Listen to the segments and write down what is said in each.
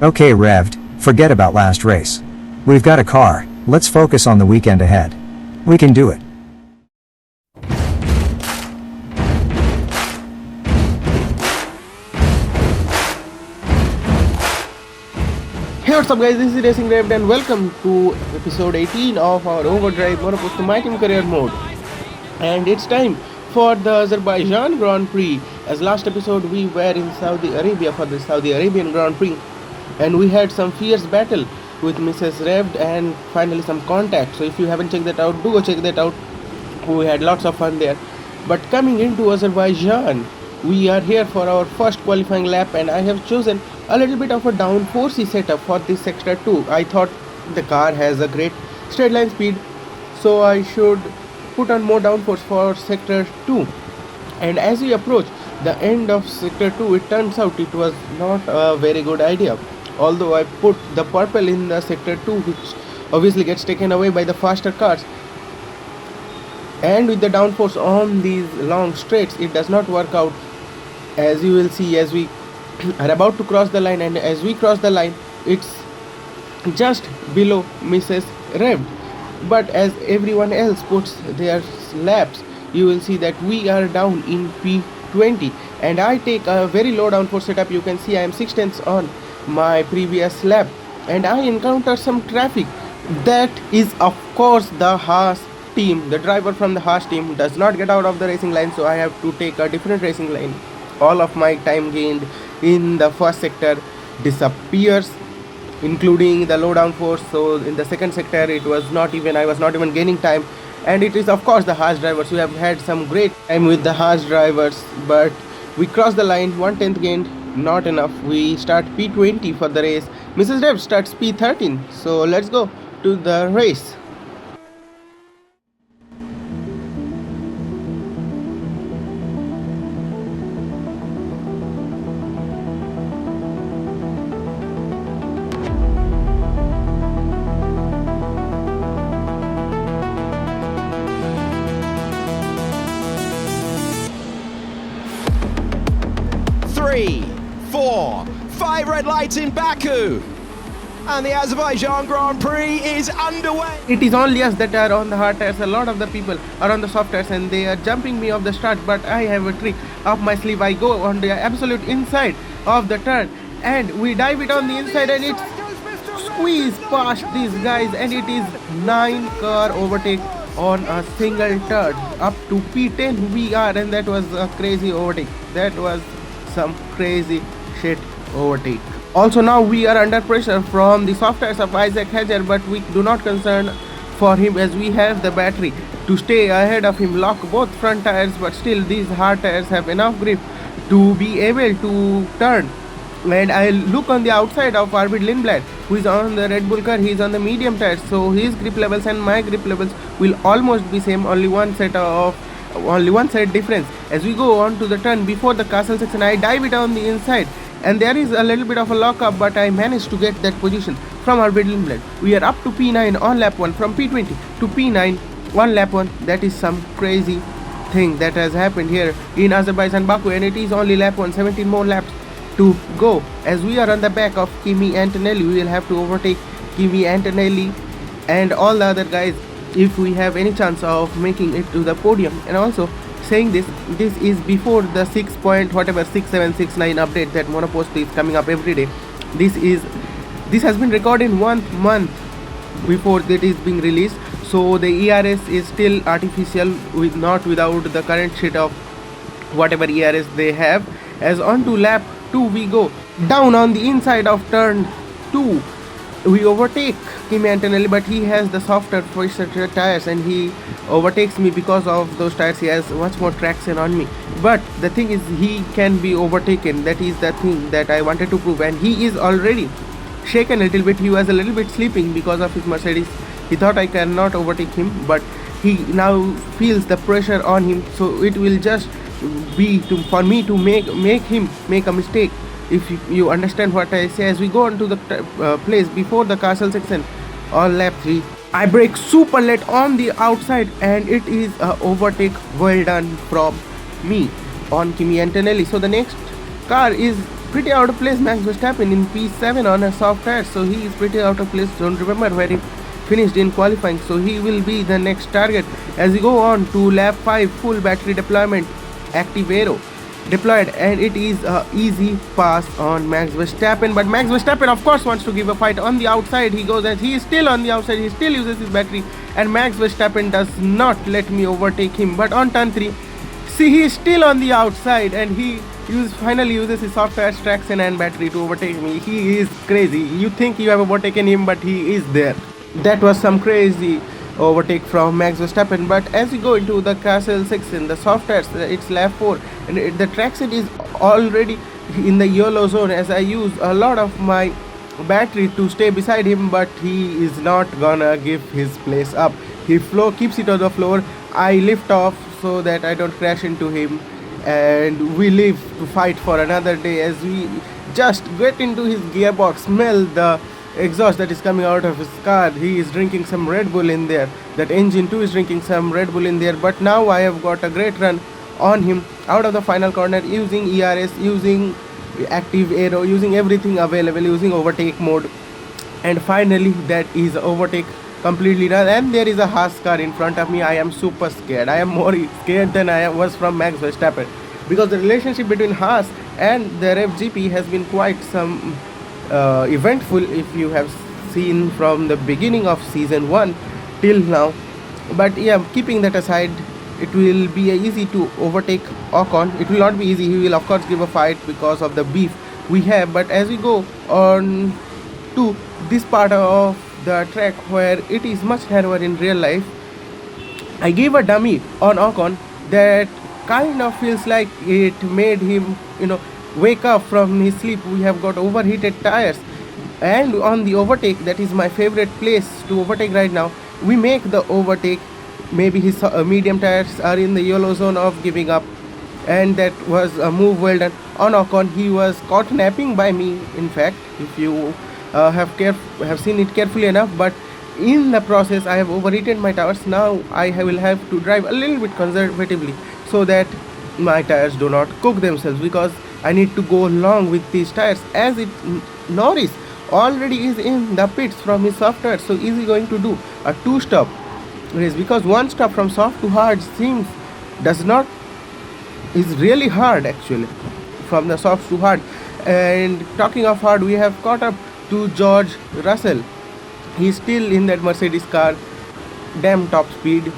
Okay, Rev'd, forget about last race. We've got a car, let's focus on the weekend ahead. We can do it. Hey, what's up guys, this is Racing Rev'd and welcome to episode 18 of our Overdrive Monoposto My Team career mode. And it's time for the Azerbaijan Grand Prix. As last episode we were in Saudi Arabia for the Saudi Arabian Grand Prix, and we had some fierce battle with Mrs. Rev'd and finally some contact. So if you haven't checked that out, do go check that out. We had lots of fun there. But coming into Azerbaijan, we are here for our first qualifying lap, and I have chosen a little bit of a downforcey setup for this sector 2. I thought the car has a great straight line speed, so I should put on more downforce for sector 2. And as we approach the end of sector 2, it turns out it was not a very good idea. Although I put the purple in the sector 2, which obviously gets taken away by the faster cars, and with the downforce on these long straights, it does not work out, as you will see as we are about to cross the line. And as we cross the line, it's just below Mrs. Rev'd. But as everyone else puts their laps, you will see that we are down in P20, and I take a very low downforce setup. You can see I am 6/10 on my previous lap, and I encounter some traffic. That is of course the Haas team. The driver from the Haas team does not get out of the racing line, so I have to take a different racing line. All of my time gained in the first sector disappears, including the low downforce. So in the second sector I was not even gaining time, and it is of course the Haas drivers. We have had some great time with the Haas drivers, but we crossed the line. 1/10 gained, not enough. We start P20 for the race. Mrs. Rev'd starts P13. So let's go to the race. Three, 4, 5 red lights in Baku, and the Azerbaijan Grand Prix is underway. It is only us that are on the hard tires. A lot of the people are on the soft tires, and they are jumping me off the start. But I have a trick up my sleeve. I go on the absolute inside of the turn, and we dive it on the inside, and it squeeze past these guys, and it is 9-car overtake on a single turn. Up to P10 we are, and that was a crazy overtake. That was some crazy shit overtake. Also now we are under pressure from the soft tires of Isaac Hedger, but we do not concern for him as we have the battery to stay ahead of him, lock both front tires. But still these hard tires have enough grip to be able to turn. And I look on the outside of Arvid Lindblad, who is on the Red Bull car. He is on the medium tires, so his grip levels and my grip levels will almost be same, only one set difference. As we go on to the turn before the castle section, I dive it on the inside, and there is a little bit of a lockup, but I managed to get that position from Arvid Lindblad. We are up to P9 on lap 1, from P20 to P9 on lap 1. That is some crazy thing that has happened here in Azerbaijan Baku, and it is only lap 1, 17 more laps to go. As we are on the back of Kimi Antonelli, we will have to overtake Kimi Antonelli and all the other guys if we have any chance of making it to the podium. And also saying this is before the 6.6769 update that Monoposto is coming up every day. This has been recorded 1 month before that is being released, so the ERS is still artificial, not without the current shit of whatever ERS they have. As on to lap 2 we go. Down on the inside of turn 2 we overtake Kimi Antonelli, but he has the softer first tires, and he overtakes me because of those tires. He has much more traction on me, but the thing is he can be overtaken. That is the thing that I wanted to prove, and he is already shaken a little bit. He was a little bit sleeping because of his Mercedes. He thought I cannot overtake him, but he now feels the pressure on him, so it will just be for me to make him make a mistake, if you understand what I say. As we go on to the place before the castle section on lap 3, I brake super late on the outside, and it is a overtake well done from me on Kimi Antonelli. So the next car is pretty out of place. Max Verstappen in P7 on a soft tire, so he is pretty out of place. Don't remember where he finished in qualifying, so he will be the next target. As we go on to lap 5, full battery deployment, active aero deployed, and it is a easy pass on Max Verstappen. But Max Verstappen of course wants to give a fight. On the outside he goes, as he is still on the outside, he still uses his battery, and Max Verstappen does not let me overtake him. But on turn 3, see, he is still on the outside, and he finally uses his soft tires, traction and battery to overtake me. He is crazy. You think you have overtaken him, but he is there. That was some crazy overtake from Max Verstappen. But as we go into the Castle section, the soft tires, it's lap 4, and the traction is already in the yellow zone, as I use a lot of my battery to stay beside him, but he is not gonna give his place up. He keeps it on the floor. I lift off so that I don't crash into him, and we live to fight for another day. As we just get into his gearbox, smell the exhaust that is coming out of his car. He is drinking some Red Bull in there. That engine too is drinking some Red Bull in there. But now I have got a great run on him out of the final corner, using ERS, using active aero, using everything available, using overtake mode, and finally that is overtake completely done. And there is a Haas car in front of me. I am super scared. I am more scared than I was from Max Verstappen, because the relationship between Haas and the Rev GP has been quite some eventful, if you have seen from the beginning of season 1 till now. But yeah, keeping that aside, it will be easy to overtake Ocon. It will not be easy. He will of course give a fight because of the beef we have. But as we go on to this part of the track where it is much narrower in real life, I gave a dummy on Ocon that kind of feels like it made him, wake up from his sleep. We have got overheated tires, and on the overtake, that is my favorite place to overtake right now, we make the overtake. Maybe his medium tires are in the yellow zone of giving up, and that was a move well done on Ocon. He was caught napping by me, in fact, if you have seen it carefully enough. But in the process I have overheated my tires. Now I will have to drive a little bit conservatively so that my tires do not cook themselves, because I need to go along with these tires, as Norris already is in the pits from his soft tires, so is he going to do a 2-stop race? Because 1 stop from soft to hard is really hard actually, from the soft to hard. And talking of hard, we have caught up to George Russell. He's still in that Mercedes car, damn top speed,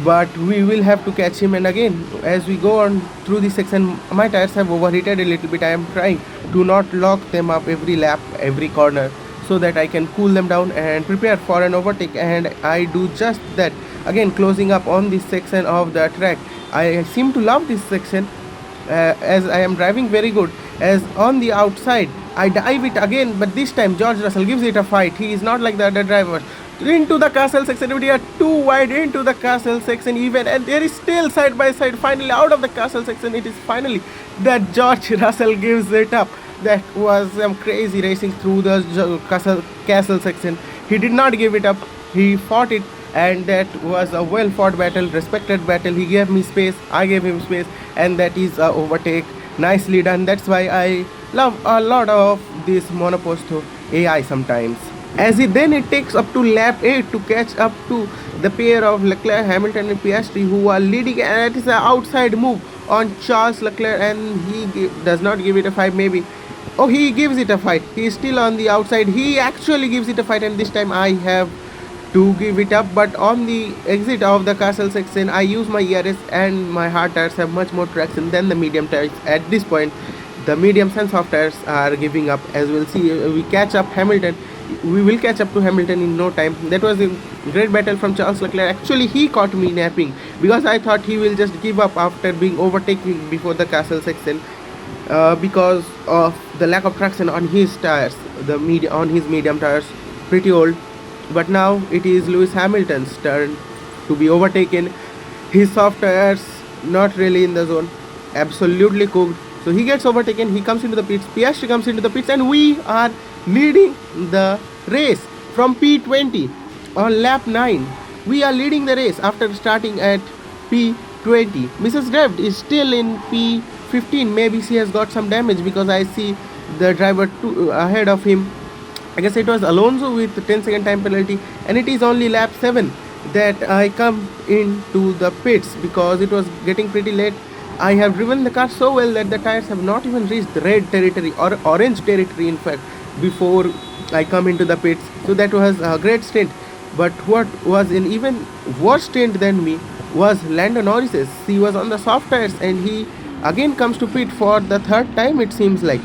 but we will have to catch him. And again, as we go on through this section, my tires have overheated a little bit. I am trying to not lock them up every lap, every corner, so that I can cool them down and prepare for an overtake. And I do just that. Again, closing up on this section of the track, I seem to love this section, as I am driving very good. As on the outside I dive it again, but this time George Russell gives it a fight. He is not like the other drivers. Into the castle section, we are too wide into the castle section even, and there is still side by side. Finally out of the castle section, it is finally that George Russell gives it up. That was some crazy racing through the castle section. He did not give it up, he fought it, and that was a well fought battle, respected battle. He gave me space, I gave him space, and that is a overtake. Nicely done. That's why I love a lot of this Monoposto AI sometimes. As it takes up to lap 8 to catch up to the pair of Leclerc, Hamilton and Piastri, who are leading, and it is an outside move on Charles Leclerc, and he does not give it a fight. Maybe, oh, he gives it a fight. He is still on the outside. He actually gives it a fight, and this time I have to give it up. But on the exit of the castle section, I use my ERS, and my hard tires have much more traction than the medium tires. At this point, the mediums and soft tires are giving up. As we'll see, we catch up Hamilton. We will catch up to Hamilton in no time. That was a great battle from Charles Leclerc. Actually, he caught me napping, because I thought he will just give up after being overtaken before the castle section, because of the lack of traction on his tires, on his medium tires, pretty old. But now it is Lewis Hamilton's turn to be overtaken. His soft tires not really in the zone, absolutely cooked. So he gets overtaken, he comes into the pits, Piastri comes into the pits, and we are leading the race from P20 on lap 9. We are leading the race after starting at P20. Mrs. Deft is still in P15 15, maybe he has got some damage because I see the driver ahead of him. I guess it was Alonso with 10-second time penalty, and it is only lap 7 that I come into the pits because it was getting pretty late. I have driven the car so well that the tires have not even reached red territory or orange territory, in fact, before I come into the pits. So that was a great stint. But what was an even worse stint than me was Lando Norris's. He was on the soft tires and he again comes to pit for the third time, it seems like.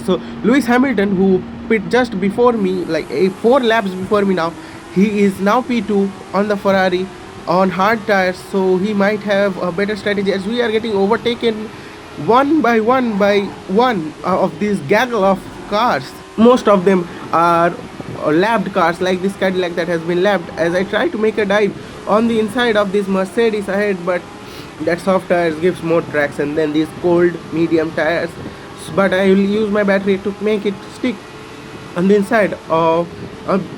So Lewis Hamilton, who pit just before me, like 4 laps before me now, he is now P2 on the Ferrari on hard tires, so he might have a better strategy as we are getting overtaken one by one of this gaggle of cars. Most of them are lapped cars, like this Cadillac that has been lapped, as I try to make a dive on the inside of this Mercedes ahead, but that soft tires gives more traction than these cold medium tires. But I will use my battery to make it stick on the inside of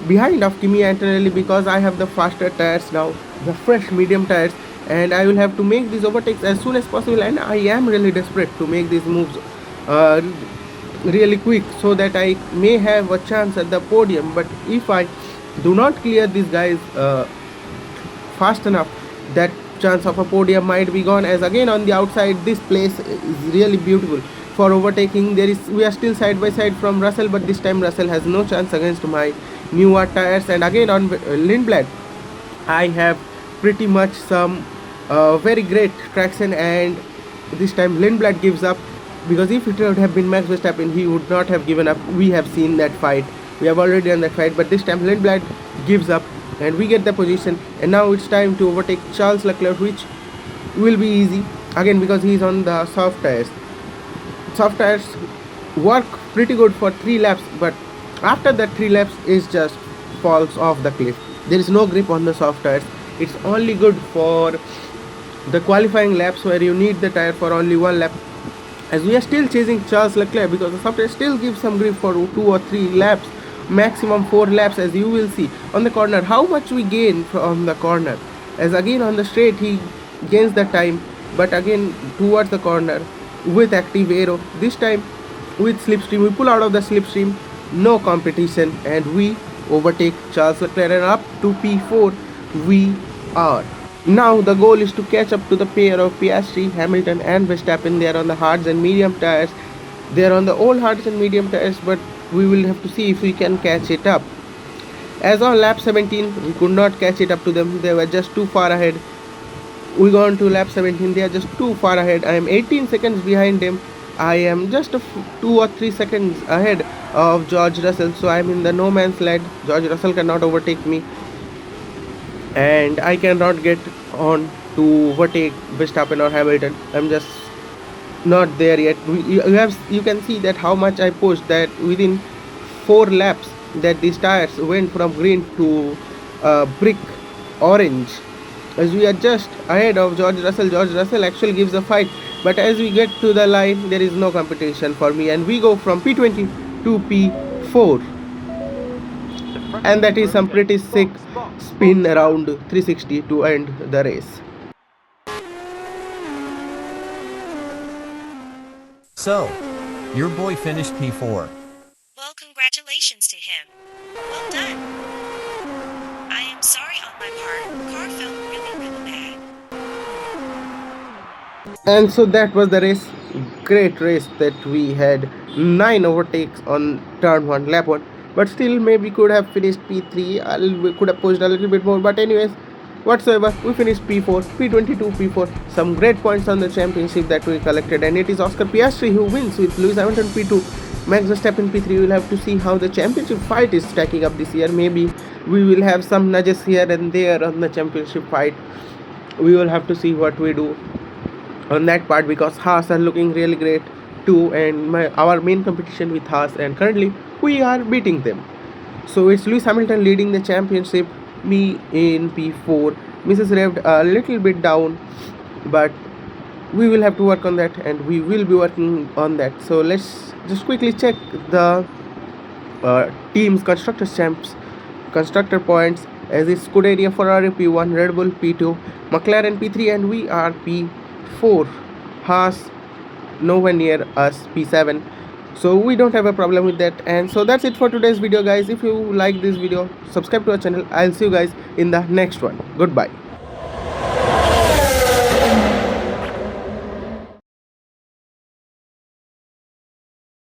behind of Kimi Antonelli, because I have the faster tires now, the fresh medium tires, and I will have to make these overtakes as soon as possible, and I am really desperate to make these moves really quick so that I may have a chance at the podium. But if I do not clear these guys fast enough, that chance of a podium might be gone, as again on the outside this place is really beautiful for overtaking. We are still side by side from Russell, but this time Russell has no chance against my newer tires. And again on Lindblad, I have pretty much some very great traction, and this time Lindblad gives up, because if it would have been Max Verstappen, he would not have given up. We have seen that fight, we have already done that fight, but this time Lindblad gives up and we get the position. And now it's time to overtake Charles Leclerc, which will be easy again because he is on the soft tires. Soft tires work pretty good for 3 laps, but after that 3 laps it just falls off the cliff. There is no grip on the soft tires. It's only good for the qualifying laps where you need the tire for only 1 lap, as we are still chasing Charles Leclerc, because the soft tire still gives some grip for 2 or 3 laps, maximum 4 laps, as you will see on the corner how much we gain from the corner, as again on the straight he gains the time, but again towards the corner with active aero, this time with slipstream, we pull out of the slipstream, no competition, and we overtake Charles Leclerc, and up to P4 we are. Now the goal is to catch up to the pair of Piastri, Hamilton and Verstappen. They are on the hards and medium tires. They are on the old hards and medium tires, but we will have to see if we can catch it up. As on lap 17, we could not catch it up to them. They were just too far ahead. We go on to lap 17. They are just too far ahead. I am 18 seconds behind them. I am just 2 or 3 seconds ahead of George Russell. So I am in the no man's land. George Russell cannot overtake me, and I cannot get on to overtake Verstappen or Hamilton. I'm just not there yet. You can see that how much I pushed, that within 4 laps that these tires went from green to brick orange, as we are just ahead of George Russell. George Russell actually gives a fight, but as we get to the line there is no competition for me, and we go from P20 to P4, and that is some pretty sick spin around 360 to end the race. So, your boy finished P4. Well, congratulations to him. Well done. I am sorry on my part. Car felt really bad. And so that was the race. Great race that we had 9 overtakes on turn 1, lap 1. But still maybe could have finished P3. We could have pushed a little bit more. But anyways, whatsoever, we finished P4, P22, P4. Some great points on the championship that we collected. And it is Oscar Piastri who wins with Lewis Hamilton P2. Max Verstappen P3. We will have to see how the championship fight is stacking up this year. Maybe we will have some nudges here and there on the championship fight. We will have to see what we do on that part, because Haas are looking really great too, and our main competition with Haas, and currently we are beating them. So it's Lewis Hamilton leading the championship, me in P4. Mrs. Revved a little bit down, but we will have to work on that, and we will be working on that. So let's just quickly check the teams constructor points, as it's Scuderia Ferrari P1, Red Bull P2, McLaren P3, and we are P4. Haas nowhere near us P7, so we don't have a problem with that. And so that's it for today's video, guys. If you like this video, subscribe to our channel. I'll see you guys in the next one. Goodbye.